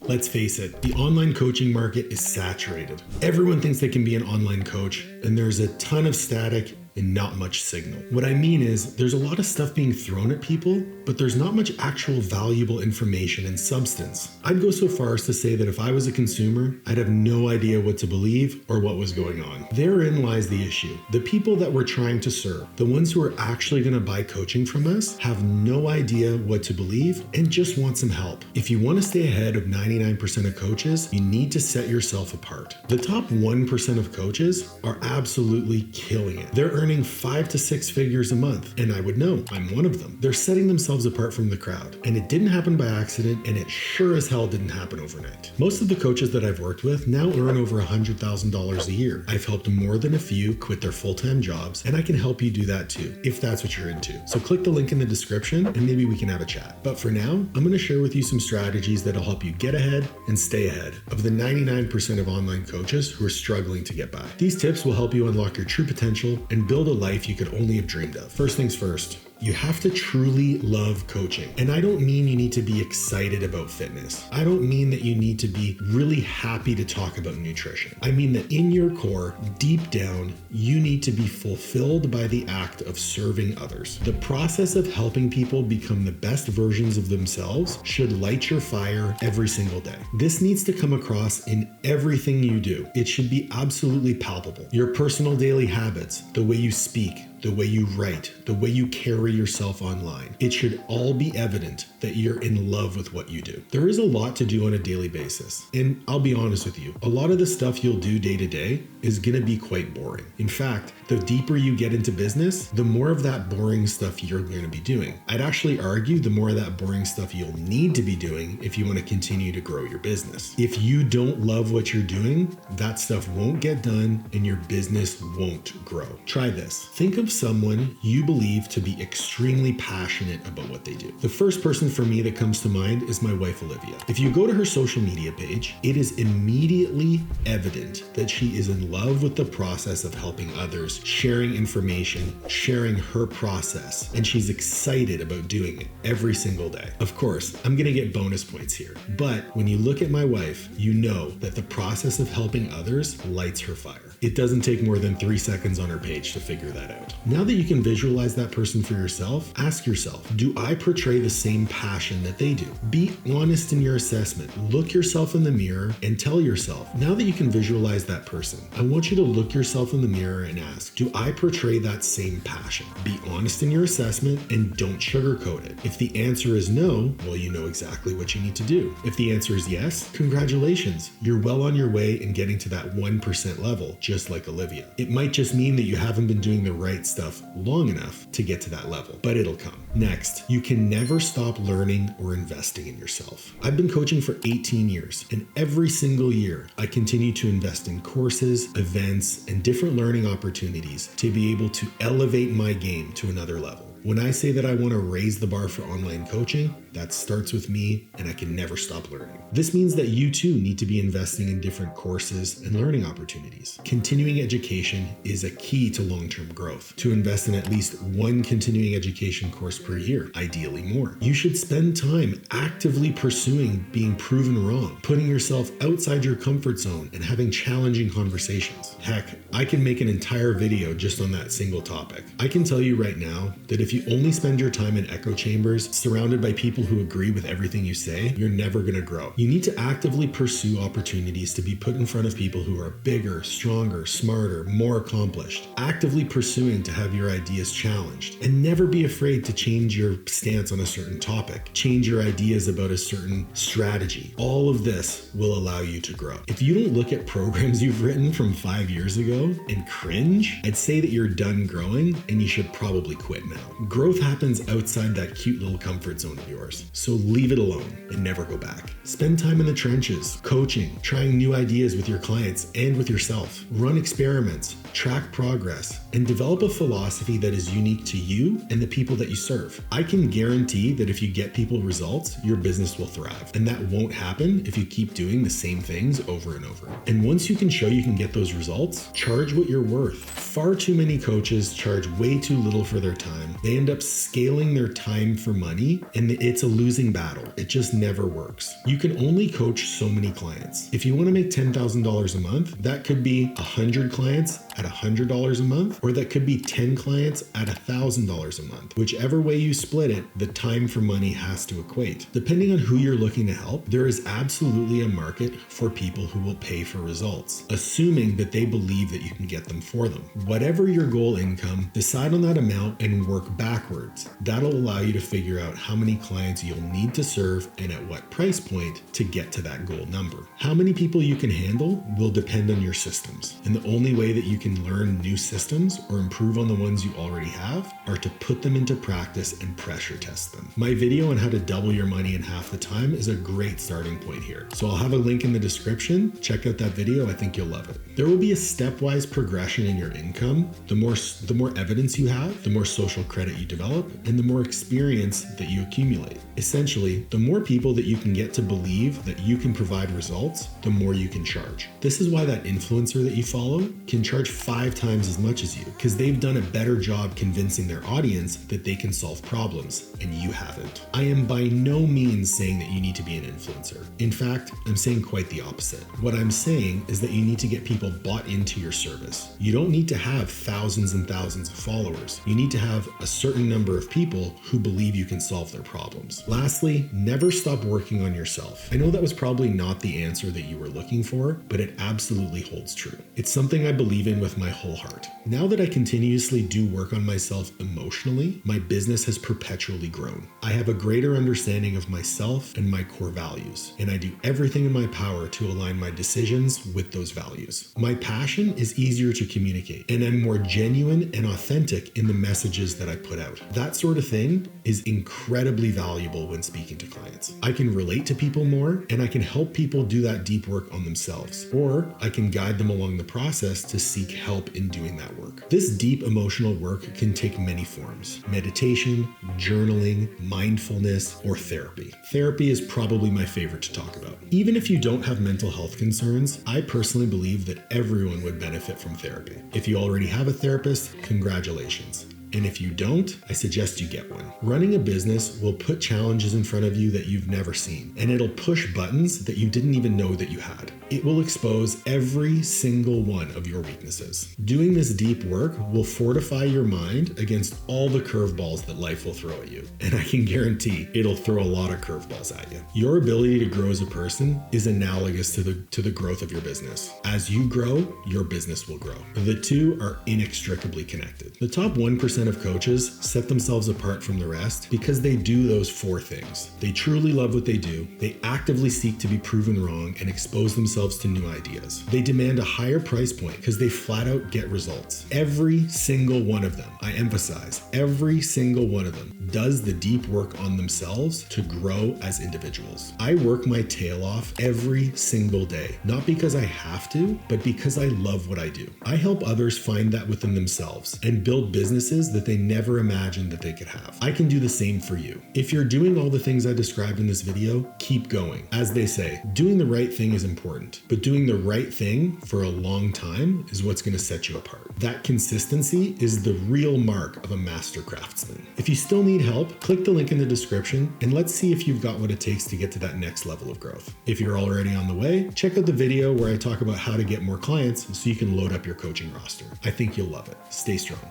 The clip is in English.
Let's face it, the online coaching market is saturated. Everyone thinks they can be an online coach, and there's a ton of static and not much signal. What I mean is, there's a lot of stuff being thrown at people, but there's not much actual valuable information and substance. I'd go so far as to say that if I was a consumer, I'd have no idea what to believe or what was going on. Therein lies the issue. The people that we're trying to serve, the ones who are actually going to buy coaching from us, have no idea what to believe and just want some help. If you want to stay ahead of 99% of coaches, you need to set yourself apart. The top 1% of coaches are absolutely killing it. They're earning 5 to 6 figures a month, and I would know, I'm one of them. They're setting themselves apart from the crowd, and it didn't happen by accident, and it sure as hell didn't happen overnight. Most of the coaches that I've worked with now earn over $100,000 a year. I've helped more than a few quit their full-time jobs, and I can help you do that too, if that's what you're into. So click the link in the description, and maybe we can have a chat. But for now, I'm going to share with you some strategies that'll help you get ahead and stay ahead of the 99% of online coaches who are struggling to get by. These tips will help you unlock your true potential and build a life you could only have dreamed of. First things first. You have to truly love coaching. And I don't mean you need to be excited about fitness. I don't mean that you need to be really happy to talk about nutrition. I mean that in your core, deep down, you need to be fulfilled by the act of serving others. The process of helping people become the best versions of themselves should light your fire every single day. This needs to come across in everything you do. It should be absolutely palpable. Your personal daily habits, the way you speak, the way you write, the way you carry yourself online. It should all be evident that you're in love with what you do. There is a lot to do on a daily basis. And I'll be honest with you, a lot of the stuff you'll do day to day is gonna be quite boring. In fact, the deeper you get into business, the more of that boring stuff you're gonna be doing. I'd actually argue the more of that boring stuff you'll need to be doing if you wanna continue to grow your business. If you don't love what you're doing, that stuff won't get done and your business won't grow. Try this. Think of someone you believe to be extremely passionate about what they do. The first person for me that comes to mind is my wife, Olivia. If you go to her social media page, it is immediately evident that she is in love with the process of helping others, sharing information, sharing her process, and she's excited about doing it every single day. Of course, I'm gonna get bonus points here, but when you look at my wife, you know that the process of helping others lights her fire. It doesn't take more than 3 seconds on her page to figure that out. Now that you can visualize that person for yourself, ask yourself, do I portray the same passion that they do? Be honest in your assessment. Look yourself in the mirror and tell yourself, now that you can visualize that person, I want you to look yourself in the mirror and ask, do I portray that same passion? Be honest in your assessment and don't sugarcoat it. If the answer is no, well, you know exactly what you need to do. If the answer is yes, congratulations. You're well on your way in getting to that 1% level, just like Olivia. It might just mean that you haven't been doing the right stuff long enough to get to that level, but it'll come. Next, you can never stop learning or investing in yourself. I've been coaching for 18 years, and every single year, I continue to invest in courses, events, and different learning opportunities to be able to elevate my game to another level. When I say that I want to raise the bar for online coaching, that starts with me, and I can never stop learning. This means that you too need to be investing in different courses and learning opportunities. Continuing education is a key to long-term growth. To invest in at least one continuing education course per year, ideally more. You should spend time actively pursuing being proven wrong, putting yourself outside your comfort zone, and having challenging conversations. Heck, I can make an entire video just on that single topic. I can tell you right now that if you only spend your time in echo chambers surrounded by people who agree with everything you say, you're never going to grow. You need to actively pursue opportunities to be put in front of people who are bigger, stronger, smarter, more accomplished. Actively pursuing to have your ideas challenged. And never be afraid to change your stance on a certain topic. Change your ideas about a certain strategy. All of this will allow you to grow. If you don't look at programs you've written from 5 years ago and cringe, I'd say that you're done growing and you should probably quit now. Growth happens outside that cute little comfort zone of yours, so leave it alone and never go back. Spend time in the trenches, coaching, trying new ideas with your clients and with yourself. Run experiments, track progress, and develop a philosophy that is unique to you and the people that you serve. I can guarantee that if you get people results, your business will thrive, and that won't happen if you keep doing the same things over and over. And once you can show you can get those results, charge what you're worth. Far too many coaches charge way too little for their time. They end up scaling their time for money, and it's It's a losing battle. It just never works. You can only coach so many clients. If you want to make $10,000 a month, that could be 100 clients at $100 a month, or that could be 10 clients at $1,000 a month. Whichever way you split it, the time for money has to equate. Depending on who you're looking to help, there is absolutely a market for people who will pay for results, assuming that they believe that you can get them for them. Whatever your goal income, decide on that amount and work backwards. That'll allow you to figure out how many clients you'll need to serve and at what price point to get to that goal number. How many people you can handle will depend on your systems. And the only way that you can learn new systems or improve on the ones you already have are to put them into practice and pressure test them. My video on how to double your money in half the time is a great starting point here. So I'll have a link in the description. Check out that video. I think you'll love it. There will be a stepwise progression in your income. The more evidence you have, the more social credit you develop, and the more experience that you accumulate. Essentially, the more people that you can get to believe that you can provide results, the more you can charge. This is why that influencer that you follow can charge 5 times as much as you, because they've done a better job convincing their audience that they can solve problems, and you haven't. I am by no means saying that you need to be an influencer. In fact, I'm saying quite the opposite. What I'm saying is that you need to get people bought into your service. You don't need to have thousands and thousands of followers. You need to have a certain number of people who believe you can solve their problems. Lastly, never stop working on yourself. I know that was probably not the answer that you were looking for, but it absolutely holds true. It's something I believe in with my whole heart. Now that I continuously do work on myself emotionally, my business has perpetually grown. I have a greater understanding of myself and my core values, and I do everything in my power to align my decisions with those values. My passion is easier to communicate, and I'm more genuine and authentic in the messages that I put out. That sort of thing is incredibly valuable when speaking to clients. I can relate to people more, and I can help people do that deep work on themselves, or I can guide them along the process to seek help in doing that work. This deep emotional work can take many forms: meditation, journaling, mindfulness, or therapy. Therapy is probably my favorite to talk about. Even if you don't have mental health concerns, I personally believe that everyone would benefit from therapy. If you already have a therapist, congratulations. And if you don't, I suggest you get one. Running a business will put challenges in front of you that you've never seen, and it'll push buttons that you didn't even know that you had. It will expose every single one of your weaknesses. Doing this deep work will fortify your mind against all the curveballs that life will throw at you. And I can guarantee it'll throw a lot of curveballs at you. Your ability to grow as a person is analogous to the growth of your business. As you grow, your business will grow. The two are inextricably connected. The top 1% of coaches set themselves apart from the rest because they do those 4 things. They truly love what they do. They actively seek to be proven wrong and expose themselves to new ideas. They demand a higher price point because they flat out get results. Every single one of them, I emphasize, every single one of them does the deep work on themselves to grow as individuals. I work my tail off every single day, not because I have to, but because I love what I do. I help others find that within themselves and build businesses that they never imagined that they could have. I can do the same for you. If you're doing all the things I described in this video, keep going. As they say, doing the right thing is important, but doing the right thing for a long time is what's going to set you apart. That consistency is the real mark of a master craftsman. If you still need help, click the link in the description and let's see if you've got what it takes to get to that next level of growth. If you're already on the way, check out the video where I talk about how to get more clients so you can load up your coaching roster. I think you'll love it. Stay strong.